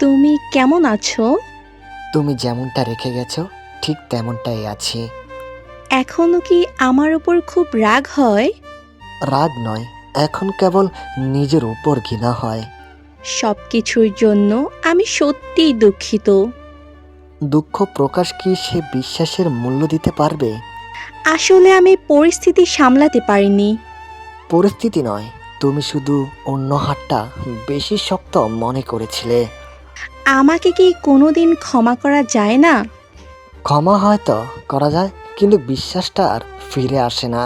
তুমি কেমন আছো? তুমি যেমনটা রেখে গেছো ঠিক তেমনটাই আছি। এখনো কি আমার উপর খুব রাগ হয়? রাগ নয়, এখন কেবল নিজের উপর ঘৃণা হয়। সবকিছুর জন্য আমি সত্যিই দুঃখিত। দুঃখ প্রকাশ কি সে বিশ্বাসের মূল্য দিতে পারবে? আসলে আমি পরিস্থিতি সামলাতে পারিনি। পরিস্থিতি নয়, তুমি শুধু অন্য হাতটা বেশি শক্ত মনে করেছিলে। আমাকে কি কোনোদিন ক্ষমা করা যায় না? ক্ষমা হয়তো করা যায়, কিন্তু বিশ্বাসটা আর ফিরে আসে না।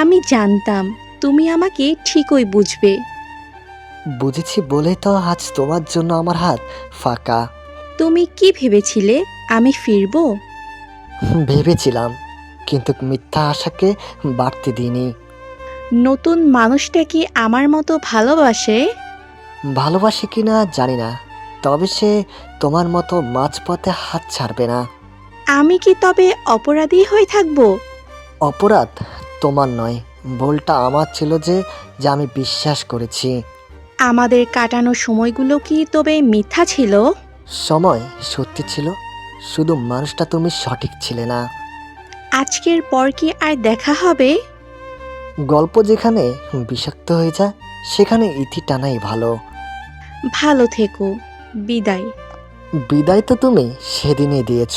আমি জানতাম তুমি আমাকে ঠিকই বুঝবে। বুঝেছি বলেই তো আজ তোমার জন্য আমার হাত ফাঁকা। তুমি কি ভেবেছিলে আমি ফিরবো? ভেবেছিলাম, কিন্তু মিথ্যা আশাকে বাড়তে দিইনি। নতুন মানুষটা কি আমার মতো ভালোবাসে? ভালোবাসে কিনা জানি না, তবে সে তোমার মতো মাঝপথে হাত ছাড়বে না। আমি কি তবে অপরাধী হয়ে থাকবো? অপরাধ তোমার নয়, ভুলটা আমার ছিল যে যে আমি বিশ্বাস করেছি। আমাদের কাটানো সময়গুলো কি তবে মিথ্যা ছিল? সময় সত্যি ছিল, শুধু মানুষটা তুমি সঠিক ছিলে না। আজকের পর কি আর দেখা হবে? গল্প যেখানে বিষাক্ত হয়ে যায় সেখানে ইতি টানাই ভালো। ভালো থেকো। বিদায়। বিদায় তো তুমি সেদিনই দিয়েছ,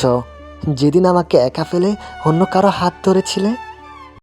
যেদিন আমাকে একা ফেলে অন্য কারো হাত ধরেছিলে।